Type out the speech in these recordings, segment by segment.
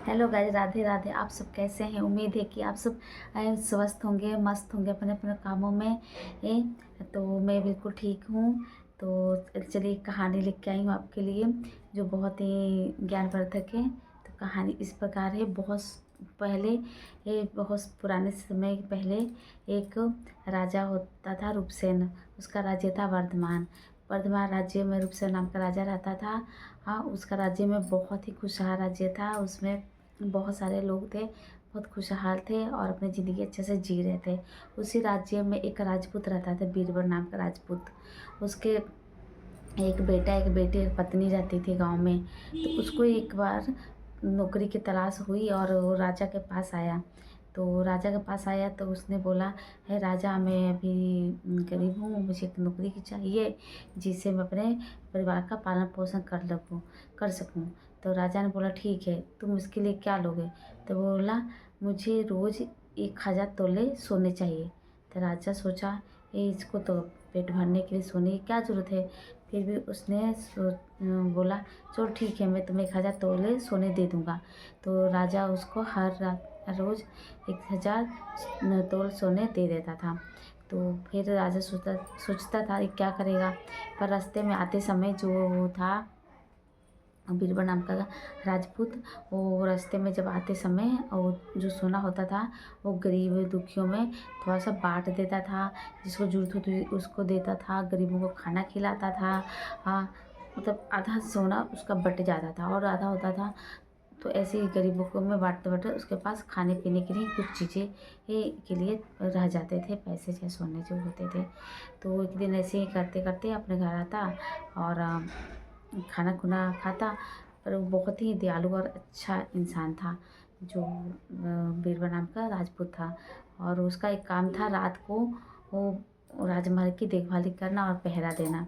Hello guys, Radhe Radhe. आप सब कैसे हैं? उम्मीद है कि आप सब स्वस्थ होंगे, मस्त होंगे अपने अपने कामों में। तो मैं बिल्कुल ठीक हूँ। तो चलिए कहानी लिख के आई हूँ आपके लिए, जो बहुत ही ज्ञानवर्धक है। तो कहानी इस प्रकार है। पहले बहुत पुराने समय पहले एक राजा होता था, रूपसेन। उसका राज्य था वर्धमान। वर्धमान राज्य में रूपसेन नाम का राजा रहता था। हाँ, उसका राज्य में बहुत ही खुशहाल राज्य था। उसमें बहुत सारे लोग थे, बहुत खुशहाल थे और अपनी ज़िंदगी अच्छे से जी रहे थे। उसी राज्य में एक राजपूत रहता था, बीरबल नाम का राजपूत। उसके एक बेटा, एक बेटी, एक पत्नी रहती थी गांव में। तो उसको एक बार नौकरी की तलाश हुई और वो राजा के पास आया। तो राजा के पास आया तो उसने बोला, है राजा, मैं अभी गरीब हूँ, मुझे एक नौकरी की चाहिए जिससे मैं अपने परिवार का पालन पोषण कर सकूँ। तो राजा ने बोला, ठीक है, तुम इसके लिए क्या लोगे? तो बोला, मुझे रोज़ 1000 तोले सोने चाहिए। तो राजा सोचा, ये इसको तो पेट भरने के लिए सोने की क्या ज़रूरत है? फिर भी उसने बोला, चलो ठीक है, मैं तुम्हें 1000 तोले सोने दे दूँगा। तो राजा उसको हर रोज़ 1000 तोल सोने दे देता था। तो फिर राजा सोचता था ये क्या करेगा। पर रास्ते में आते समय जो था बीरबल नाम का राजपूत, वो रास्ते में जब आते समय वो जो सोना होता था वो गरीब दुखियों में थोड़ा सा बांट देता था। जिसको ज़रूरत होती उसको देता था, गरीबों को खाना खिलाता था। हाँ, मतलब आधा सोना उसका बट जाता था और आधा होता था। तो ऐसे ही गरीबों को में बांटते बांटते उसके पास खाने पीने के लिए कुछ चीज़ें के लिए रह जाते थे, पैसे या सोने जो होते थे। तो एक दिन ऐसे ही करते करते अपने घर आता और खाना खुना खाता। पर वो बहुत ही दयालु और अच्छा इंसान था, जो बीरबल नाम का राजपूत था। और उसका एक काम था, रात को वो राजमहल की देखभाली करना और पहरा देना।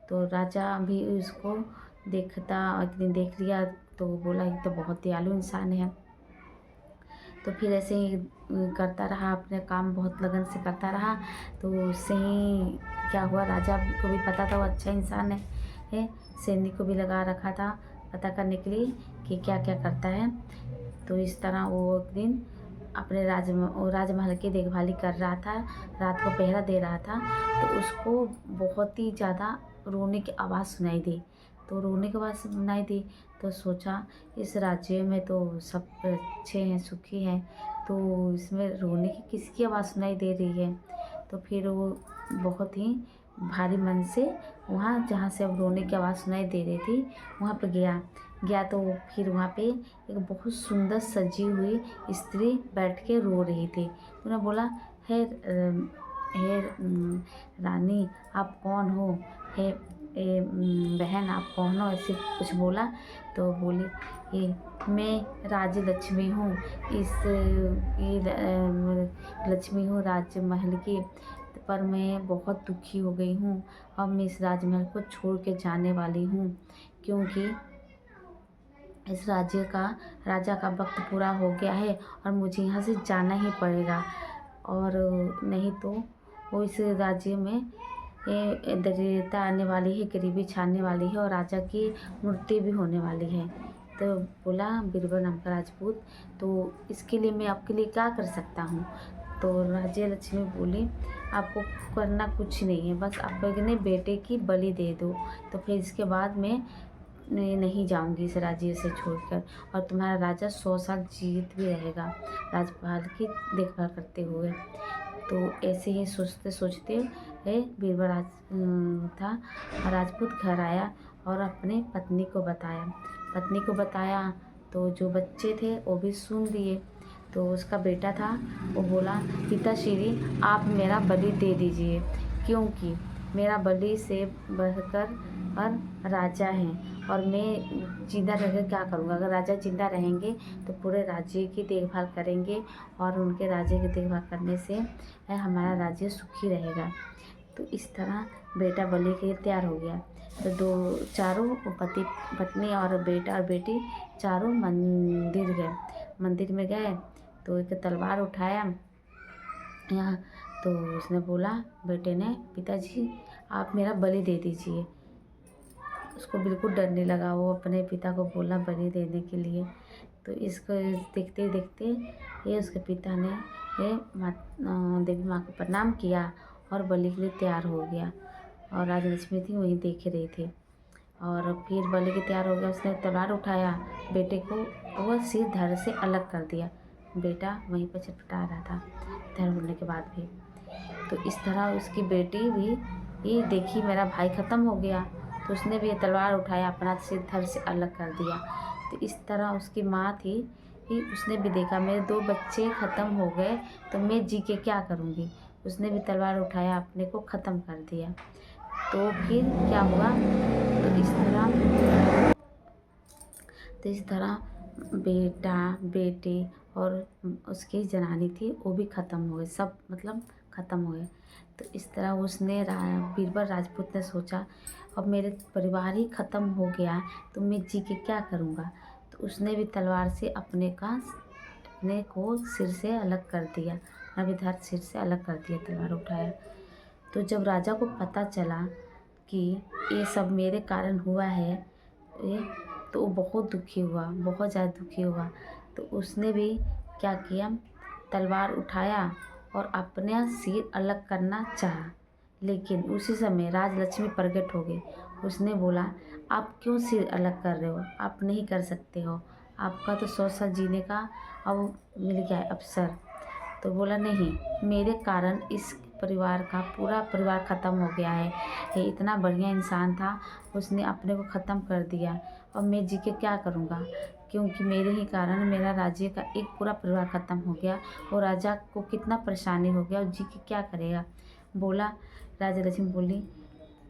तो राजा भी उसको देखता, एक दिन देख लिया तो बोला, ये तो बहुत दयालु इंसान है। तो फिर ऐसे ही करता रहा, अपने काम बहुत लगन से करता रहा। तो उससे ही क्या हुआ, राजा को भी पता था वो अच्छा इंसान है। सैनिक को भी लगा रखा था पता करने के लिए कि क्या क्या करता है। तो इस तरह वो एक दिन अपने राजमहल की देखभाली कर रहा था, रात को पहरा दे रहा था। तो उसको बहुत ही ज़्यादा रोने की आवाज़ सुनाई दी। तो रोने की आवाज़ सुनाई दी तो सोचा, इस राज्य में तो सब अच्छे हैं, सुखी हैं, तो इसमें रोने की किसकी आवाज़ सुनाई दे रही है? तो फिर वो बहुत ही भारी मन से वहाँ जहाँ से अब रोने की आवाज़ सुनाई दे रही थी वहाँ पे गया तो फिर वहाँ पे एक बहुत सुंदर सजी हुई स्त्री बैठ के रो रही थी। तो उन्होंने बोला, हे रानी, आप कौन हो? हे बहन, आप कौन हो? ऐसे कुछ बोला। तो बोली, ये मैं राजलक्ष्मी हूँ, लक्ष्मी हूँ राजमहल की। पर मैं बहुत दुखी हो गई हूँ। अब मैं इस राजमहल को छोड़ के जाने वाली हूँ, क्योंकि इस राजा का वक्त पूरा हो गया है और मुझे यहाँ से जाना ही पड़ेगा। और नहीं तो वो इस राज्य में दरिद्रता आने वाली है, गरीबी छाने वाली है और राजा की मृत्यु भी होने वाली है। तो बोला बीरबल नाम का राजपूत, तो इसके लिए मैं आपके लिए क्या कर सकता हूँ? तो राज्य लक्ष्मी बोली, आपको करना कुछ नहीं है, बस आप अपने बेटे की बलि दे दो। तो फिर इसके बाद मैं नहीं जाऊंगी इस राज्य से छोड़कर, और तुम्हारा राजा 100 साल जीवित भी रहेगा राजपाल की देखभाल करते हुए। तो ऐसे ही सोचते सोचते बीरबल था राजपूत घर आया और अपनी पत्नी को बताया। तो जो बच्चे थे वो भी सुन लिए। तो उसका बेटा था, वो बोला, पिताश्री, आप मेरा बलि दे दीजिए, क्योंकि मेरा बलि से बढ़कर राजा हैं और मैं जिंदा रहकर क्या करूँगा? अगर राजा जिंदा रहेंगे तो पूरे राज्य की देखभाल करेंगे और उनके राज्य की देखभाल करने से हमारा राज्य सुखी रहेगा। तो इस तरह बेटा बलि के लिए तैयार हो गया। तो चारों पति पत्नी और बेटा और बेटी चारों मंदिर में गए। तो एक तलवार उठाया यहाँ। तो उसने बोला, बेटे ने, पिताजी, आप मेरा बलि दे दीजिए। उसको बिल्कुल डर नहीं लगा, वो अपने पिता को बोला बलि देने के लिए। तो इसको देखते देखते ये उसके पिता ने ये देवी माँ को प्रणाम किया और बलि के लिए तैयार हो गया। और राजा लक्ष्मी थी वहीं देख रही थी। और फिर बलि के तैयार हो गया, उसने तलवार उठाया, बेटे को वो सिर धड़ से अलग कर दिया। बेटा वहीं पर छटपटा रहा था धड़ होने के बाद भी। तो इस तरह उसकी बेटी भी ये देखी मेरा भाई ख़त्म हो गया, तो उसने भी ये तलवार उठाया, अपना सिर धड़ से अलग कर दिया। तो इस तरह उसकी माँ थी कि उसने भी देखा मेरे 2 बच्चे ख़त्म हो गए, तो मैं जी के क्या करूँगी। उसने भी तलवार उठाया, अपने को ख़त्म कर दिया। तो फिर क्या हुआ, तो इस तरह बेटा बेटी और उसकी जनानी थी वो भी ख़त्म हो गए, सब मतलब ख़त्म हो गए। तो इस तरह उसने बीरबल राजपूत ने सोचा अब मेरे परिवार ही ख़त्म हो गया तो मैं जी के क्या करूँगा। तो उसने भी तलवार से अपने को सिर से अलग कर दिया, नविधर सिर से अलग कर दिया, तलवार उठाया। तो जब राजा को पता चला कि ये सब मेरे कारण हुआ है ये, तो वो बहुत दुखी हुआ, बहुत ज़्यादा दुखी हुआ। तो उसने भी क्या किया, तलवार उठाया और अपना सिर अलग करना चाहा। लेकिन उसी समय राजलक्ष्मी प्रकट हो गई। उसने बोला आप क्यों सिर अलग कर रहे हो, आप नहीं कर सकते हो, आपका तो 100 साल जीने का अब मिल गया है अवसर। तो बोला नहीं, मेरे कारण इस परिवार का पूरा परिवार ख़त्म हो गया है। ये इतना बढ़िया इंसान था, उसने अपने को ख़त्म कर दिया और मैं जी के क्या करूँगा, क्योंकि मेरे ही कारण मेरा राज्य का एक पूरा परिवार ख़त्म हो गया और राजा को कितना परेशानी हो गया और जी के क्या करेगा। बोला राजा लक्ष्मी बोली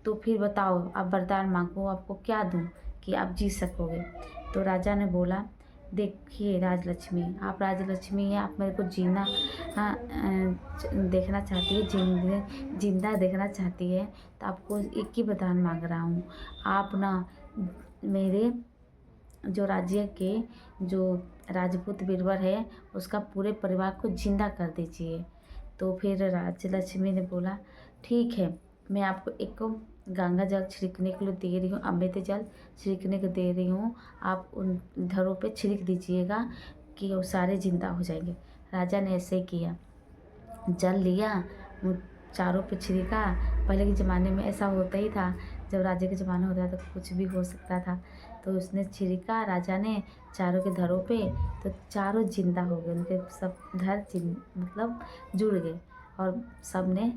तो फिर बताओ आप वरदान मांगो, आपको क्या दूँ कि आप जी सकोगे। तो राजा ने बोला देखिए राजलक्ष्मी, आप राजलक्ष्मी हैं, आप मेरे को जीना देखना चाहती है, जिंदा देखना चाहती है, तो आपको एक ही वरदान मांग रहा हूँ। आप ना मेरे जो राज्य के जो राजपूत बीरबल है उसका पूरे परिवार को जिंदा कर दीजिए। तो फिर राजलक्ष्मी ने बोला ठीक है, मैं आपको एक गंगा जल छिड़कने के लिए दे रही हूँ, अमृत जल छिड़कने को दे रही हूँ, आप उन धरों पे छिड़क दीजिएगा कि वो सारे जिंदा हो जाएंगे। राजा ने ऐसे किया, जल लिया, चारों पे छिड़का। पहले के ज़माने में ऐसा होता ही था, जब राजा के ज़माना होता था तो कुछ भी हो सकता था। तो उसने छिड़का राजा ने चारों के धरों पे, तो चारों जिंदा हो गए, उनके सब धर मतलब जुड़ गए। और सब ने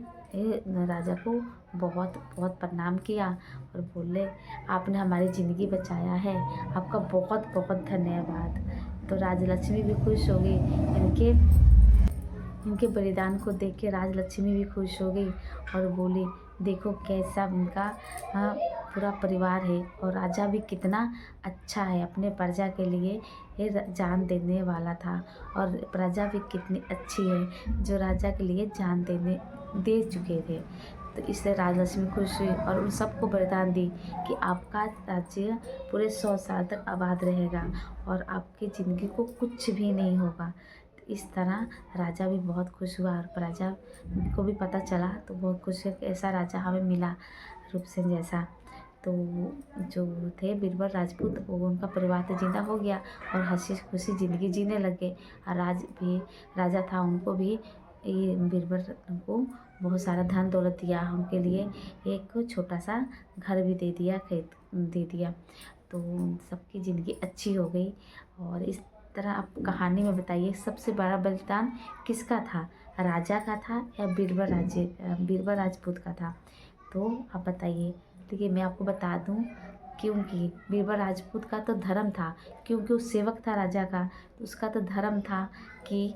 राजा को बहुत बहुत प्रणाम किया और बोले आपने हमारी ज़िंदगी बचाया है, आपका बहुत बहुत धन्यवाद। तो राजलक्ष्मी भी खुश हो गई, इनके बलिदान को देख के राजलक्ष्मी भी खुश हो गई और बोली देखो कैसा उनका पूरा परिवार है और राजा भी कितना अच्छा है, अपने प्रजा के लिए ये जान देने वाला था। और प्रजा भी कितनी अच्छी है जो राजा के लिए जान दे चुके थे। तो इससे राजलक्ष्मी खुश हुई और उन सबको वरदान दी कि आपका राज्य पूरे 100 साल तक आबाद रहेगा और आपकी ज़िंदगी को कुछ भी नहीं होगा। इस तरह राजा भी बहुत खुश हुआ और प्रजा को भी पता चला तो बहुत खुश है कि ऐसा राजा हमें मिला रूपसेन जैसा। तो जो थे बीरबल राजपूत वो उनका परिवार तो जिंदा हो गया और हंसी खुशी ज़िंदगी जीने लग गए। और राजा था, उनको भी ये बीरबल को बहुत सारा धन दौलत दिया, उनके लिए एक छोटा सा घर भी दे दिया, खेत दे दिया। तो सबकी ज़िंदगी अच्छी हो गई। और इस तरह आप कहानी में बताइए सबसे बड़ा बलिदान किसका था, राजा का था या बीरबल राजपूत का था। तो आप बताइए। देखिए मैं आपको बता दूं, क्योंकि बीरबल राजपूत का तो धर्म था, क्योंकि वो सेवक था राजा का, तो उसका तो धर्म था कि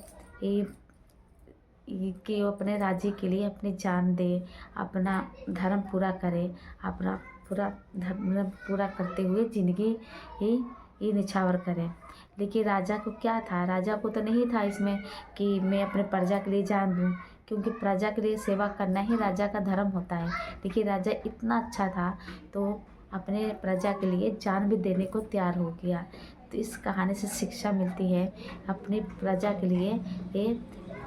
कि वो अपने राज्य के लिए अपनी जान दे, अपना धर्म पूरा करे, अपना पूरा धर्म पूरा करते हुए ज़िंदगी ही निछावर करे। लेकिन राजा को क्या था, राजा को तो नहीं था इसमें कि मैं अपने प्रजा के लिए जान दूँ, क्योंकि प्रजा के लिए सेवा करना ही राजा का धर्म होता है। लेकिन राजा इतना अच्छा था तो अपने प्रजा के लिए जान भी देने को तैयार हो गया। तो इस कहानी से शिक्षा मिलती है अपनी प्रजा के लिए ये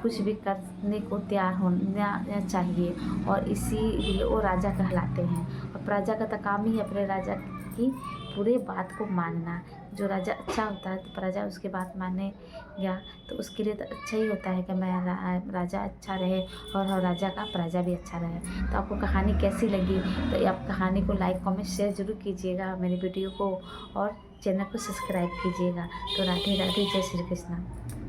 कुछ भी करने को तैयार होना चाहिए और इसीलिए वो राजा कहलाते हैं। और प्रजा का तो काम ही है अपने राजा की पूरे बात को मानना। जो राजा अच्छा होता है तो प्रजा उसकी बात मानेगा, तो उसके लिए तो अच्छा ही होता है कि मैं राजा अच्छा रहे और राजा का प्रजा भी अच्छा रहे। तो आपको कहानी कैसी लगी, तो आप कहानी को लाइक कमेंट शेयर ज़रूर कीजिएगा मेरी वीडियो को, और चैनल को सब्सक्राइब कीजिएगा। तो राधे राधे, जय श्री कृष्ण।